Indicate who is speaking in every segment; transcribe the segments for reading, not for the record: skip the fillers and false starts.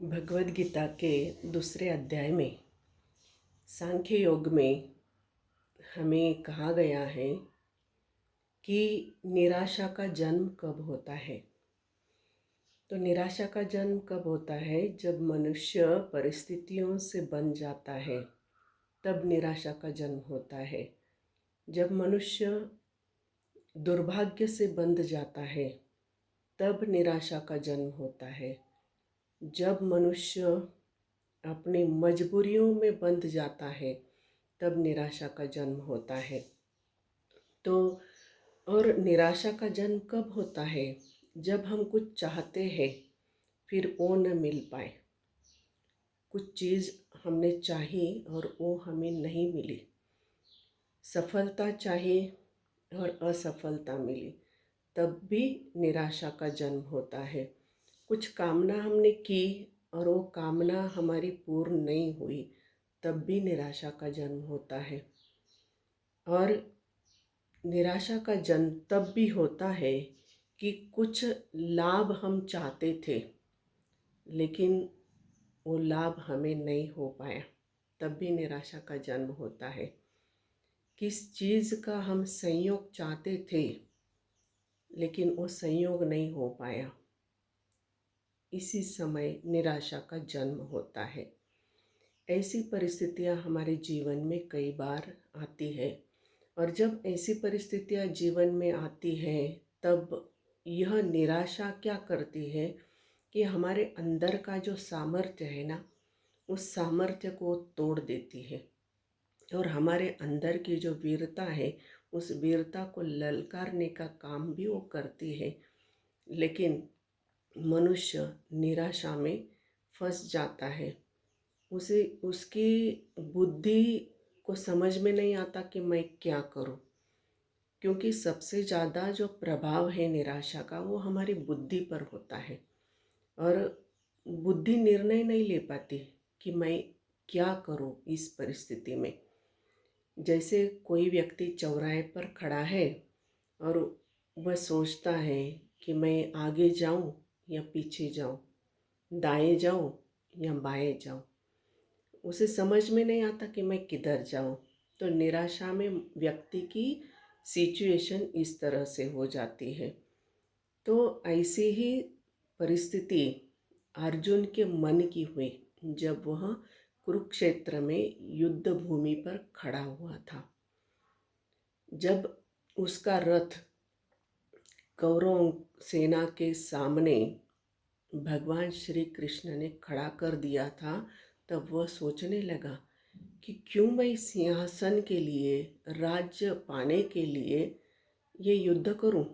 Speaker 1: भगवद गीता के दूसरे अध्याय में सांख्य योग में हमें कहा गया है कि निराशा का जन्म कब होता है। तो निराशा का जन्म कब होता है? जब मनुष्य परिस्थितियों से बंध जाता है, तब निराशा का जन्म होता है। जब मनुष्य दुर्भाग्य से बंध जाता है, तब निराशा का जन्म होता है। जब मनुष्य अपनी मजबूरियों में बंध जाता है, तब निराशा का जन्म होता है। तो और निराशा का जन्म कब होता है? जब हम कुछ चाहते हैं फिर वो न मिल पाए। कुछ चीज़ हमने चाही और वो हमें नहीं मिली। सफलता चाही और असफलता मिली, तब भी निराशा का जन्म होता है। कुछ कामना हमने की और वो कामना हमारी पूर्ण नहीं हुई, तब भी निराशा का जन्म होता है। और निराशा का जन्म तब भी होता है कि कुछ लाभ हम चाहते थे लेकिन वो लाभ हमें नहीं हो पाया, तब भी निराशा का जन्म होता है। किस चीज़ का हम संयोग चाहते थे लेकिन वो संयोग नहीं हो पाया, इसी समय निराशा का जन्म होता है। ऐसी परिस्थितियाँ हमारे जीवन में कई बार आती है, और जब ऐसी परिस्थितियाँ जीवन में आती हैं तब यह निराशा क्या करती है कि हमारे अंदर का जो सामर्थ्य है ना, उस सामर्थ्य को तोड़ देती है। और हमारे अंदर की जो वीरता है, उस वीरता को ललकारने का काम भी वो करती है। लेकिन मनुष्य निराशा में फंस जाता है। उसे उसकी बुद्धि को समझ में नहीं आता कि मैं क्या करूं, क्योंकि सबसे ज़्यादा जो प्रभाव है निराशा का वो हमारी बुद्धि पर होता है। और बुद्धि निर्णय नहीं ले पाती कि मैं क्या करूं इस परिस्थिति में। जैसे कोई व्यक्ति चौराहे पर खड़ा है और वह सोचता है कि मैं आगे जाऊं या पीछे जाऊं, दाएं जाऊं या बाएं जाऊं। उसे समझ में नहीं आता कि मैं किधर जाऊं। तो निराशा में व्यक्ति की सिचुएशन इस तरह से हो जाती है। तो ऐसी ही परिस्थिति अर्जुन के मन की हुई जब वह कुरुक्षेत्र में युद्ध भूमि पर खड़ा हुआ था। जब उसका रथ कौरव सेना के सामने भगवान श्री कृष्ण ने खड़ा कर दिया था, तब वह सोचने लगा कि क्यों मैं सिंहासन के लिए, राज्य पाने के लिए ये युद्ध करूं।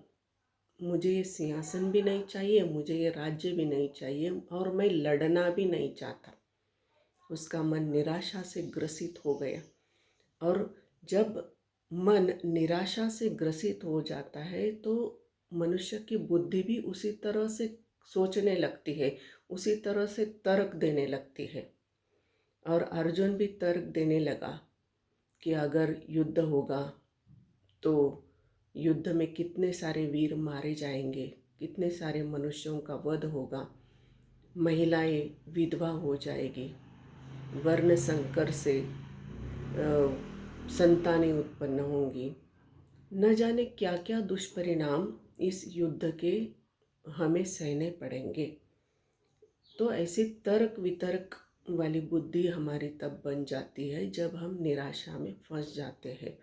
Speaker 1: मुझे ये सिंहासन भी नहीं चाहिए, मुझे ये राज्य भी नहीं चाहिए, और मैं लड़ना भी नहीं चाहता। उसका मन निराशा से ग्रसित हो गया। और जब मन निराशा से ग्रसित हो जाता है तो मनुष्य की बुद्धि भी उसी तरह से सोचने लगती है, उसी तरह से तर्क देने लगती है। और अर्जुन भी तर्क देने लगा कि अगर युद्ध होगा तो युद्ध में कितने सारे वीर मारे जाएंगे, कितने सारे मनुष्यों का वध होगा, महिलाएं विधवा हो जाएगी, वर्ण संकर से संतानें उत्पन्न होंगी, न जाने क्या क्या दुष्परिणाम इस युद्ध के हमें सहने पड़ेंगे। तो ऐसी तर्क वितर्क वाली बुद्धि हमारी तब बन जाती है जब हम निराशा में फंस जाते हैं।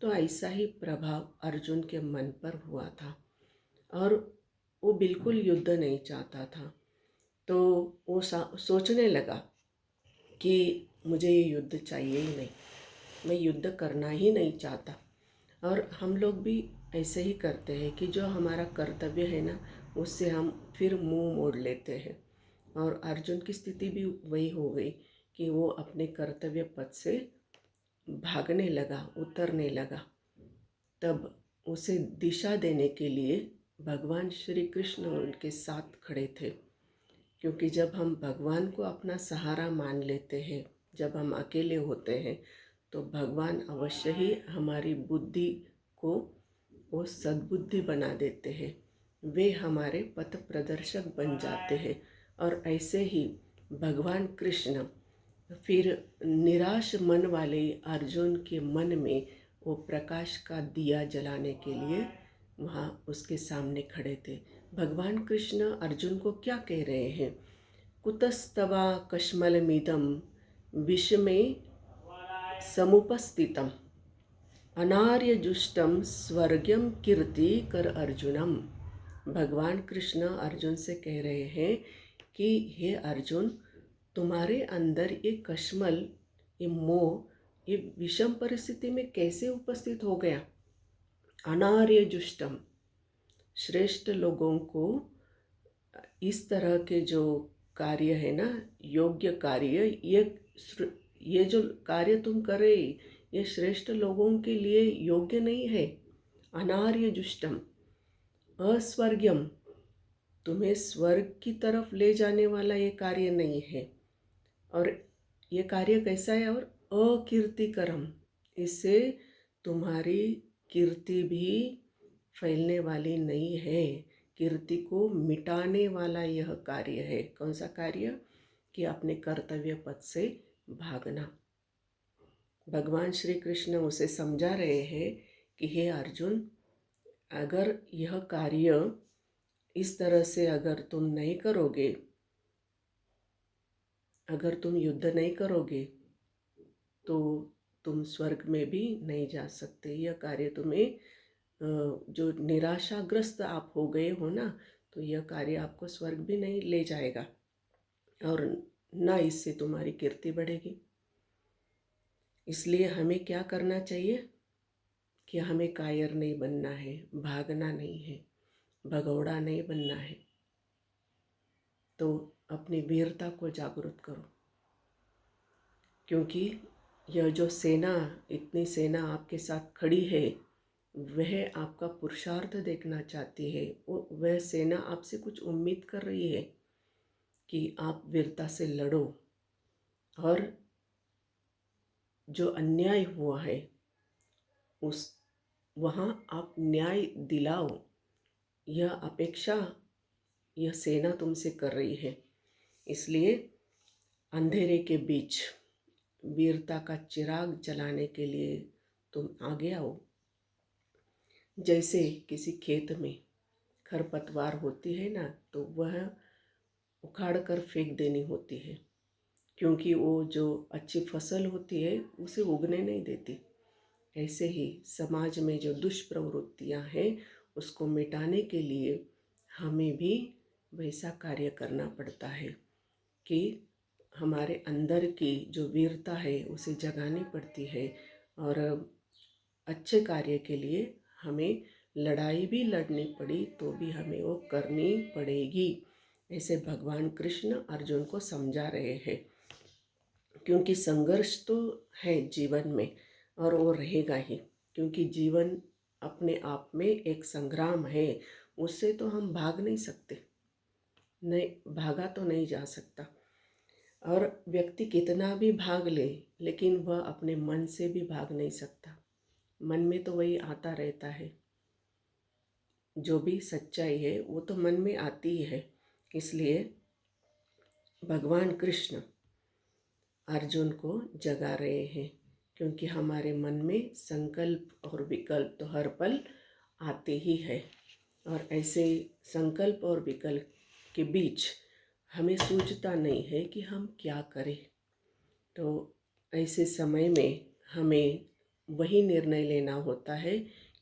Speaker 1: तो ऐसा ही प्रभाव अर्जुन के मन पर हुआ था और वो बिल्कुल युद्ध नहीं चाहता था। तो वो सोचने लगा कि मुझे ये युद्ध चाहिए ही नहीं, मैं युद्ध करना ही नहीं चाहता। और हम लोग भी ऐसे ही करते हैं कि जो हमारा कर्तव्य है ना, उससे हम फिर मुंह मोड़ लेते हैं। और अर्जुन की स्थिति भी वही हो गई कि वो अपने कर्तव्य पथ से भागने लगा, उतरने लगा। तब उसे दिशा देने के लिए भगवान श्री कृष्ण उनके साथ खड़े थे। क्योंकि जब हम भगवान को अपना सहारा मान लेते हैं, जब हम अकेले होते हैं, तो भगवान अवश्य ही हमारी बुद्धि को वो सद्बुद्धि बना देते हैं। वे हमारे पथ प्रदर्शक बन जाते हैं। और ऐसे ही भगवान कृष्ण फिर निराश मन वाले अर्जुन के मन में वो प्रकाश का दिया जलाने के लिए वहाँ उसके सामने खड़े थे। भगवान कृष्ण अर्जुन को क्या कह रहे हैं? कुतस्तवा कश्मलमिदं विषमे समुपस्थितम अनार्यजुष्टम स्वर्गम कीर्ति कर अर्जुनम। भगवान कृष्ण अर्जुन से कह रहे हैं कि हे अर्जुन, तुम्हारे अंदर ये कश्मल, ये मोह, ये विषम परिस्थिति में कैसे उपस्थित हो गया? अनार्यजुष्टम, श्रेष्ठ लोगों को इस तरह के जो कार्य है ना, योग्य कार्य, ये जो कार्य तुम कर रहे, ये श्रेष्ठ लोगों के लिए योग्य नहीं है। अनार्य जुष्टम, अस्वर्ग्यम, तुम्हें स्वर्ग की तरफ ले जाने वाला ये कार्य नहीं है। और ये कार्य कैसा है? और अकीर्तिकरम, इससे तुम्हारी कीर्ति भी फैलने वाली नहीं है। कीर्ति को मिटाने वाला यह कार्य है। कौन सा कार्य? कि अपने कर्तव्य पथ से भागना। भगवान श्री कृष्ण उसे समझा रहे हैं कि हे अर्जुन, अगर यह कार्य इस तरह से अगर तुम नहीं करोगे, अगर तुम युद्ध नहीं करोगे तो तुम स्वर्ग में भी नहीं जा सकते। यह कार्य तुम्हें, जो निराशाग्रस्त आप हो गए हो ना, तो यह कार्य आपको स्वर्ग भी नहीं ले जाएगा और ना इससे तुम्हारी कीर्ति बढ़ेगी। इसलिए हमें क्या करना चाहिए कि हमें कायर नहीं बनना है, भागना नहीं है, भगौड़ा नहीं बनना है। तो अपनी वीरता को जागृत करो, क्योंकि यह जो सेना, इतनी सेना आपके साथ खड़ी है, वह आपका पुरुषार्थ देखना चाहती है। वह सेना आपसे कुछ उम्मीद कर रही है कि आप वीरता से लड़ो और जो अन्याय हुआ है उस वहाँ आप न्याय दिलाओ। यह अपेक्षा यह सेना तुमसे कर रही है। इसलिए अंधेरे के बीच वीरता का चिराग जलाने के लिए तुम आगे आओ। जैसे किसी खेत में खरपतवार होती है ना, तो वह उखाड़ कर फेंक देनी होती है, क्योंकि वो जो अच्छी फसल होती है उसे उगने नहीं देती। ऐसे ही समाज में जो दुष्प्रवृत्तियां हैं उसको मिटाने के लिए हमें भी वैसा कार्य करना पड़ता है कि हमारे अंदर की जो वीरता है उसे जगानी पड़ती है। और अच्छे कार्य के लिए हमें लड़ाई भी लड़नी पड़ी तो भी हमें वो करनी पड़ेगी। ऐसे भगवान कृष्ण अर्जुन को समझा रहे हैं, क्योंकि संघर्ष तो है जीवन में और वो रहेगा ही, क्योंकि जीवन अपने आप में एक संग्राम है। उससे तो हम भाग नहीं सकते, नहीं भागा तो नहीं जा सकता। और व्यक्ति कितना भी भाग ले, लेकिन वह अपने मन से भी भाग नहीं सकता। मन में तो वही आता रहता है, जो भी सच्चाई है वो तो मन में आती ही है। इसलिए भगवान कृष्ण अर्जुन को जगा रहे हैं, क्योंकि हमारे मन में संकल्प और विकल्प तो हर पल आते ही है। और ऐसे संकल्प और विकल्प के बीच हमें सूझता नहीं है कि हम क्या करें। तो ऐसे समय में हमें वही निर्णय लेना होता है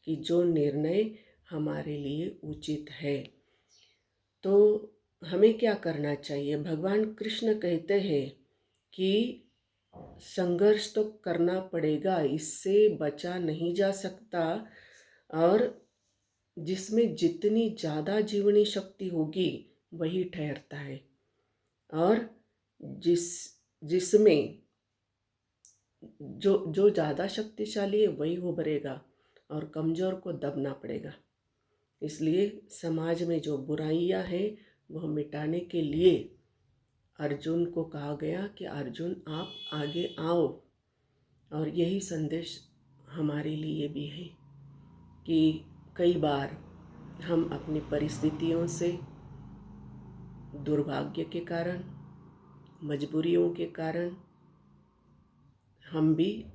Speaker 1: कि जो निर्णय हमारे लिए उचित है। तो हमें क्या करना चाहिए? भगवान कृष्ण कहते हैं कि संघर्ष तो करना पड़ेगा, इससे बचा नहीं जा सकता। और जिसमें जितनी ज़्यादा जीवनी शक्ति होगी वही ठहरता है, और जिसमें जो ज़्यादा शक्तिशाली है वही उभरेगा और कमज़ोर को दबना पड़ेगा। इसलिए समाज में जो बुराइयां हैं वह मिटाने के लिए अर्जुन को कहा गया कि अर्जुन आप आगे आओ। और यही संदेश हमारे लिए भी है कि कई बार हम अपनी परिस्थितियों से, दुर्भाग्य के कारण मजबूरियों के कारण हम भी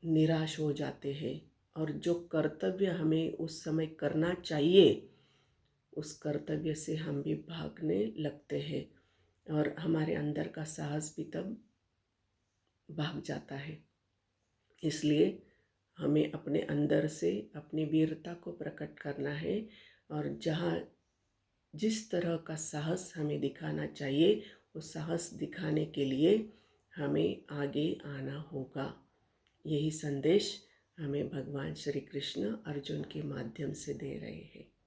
Speaker 1: निराश हो जाते हैं और जो कर्तव्य हमें उस समय करना चाहिए उस कर्तव्य से हम भी भागने लगते हैं और हमारे अंदर का साहस भी तब भाग जाता है। इसलिए हमें अपने अंदर से अपनी वीरता को प्रकट करना है और जहाँ जिस तरह का साहस हमें दिखाना चाहिए उस साहस दिखाने के लिए हमें आगे आना होगा। यही संदेश हमें भगवान श्री कृष्ण अर्जुन के माध्यम से दे रहे हैं।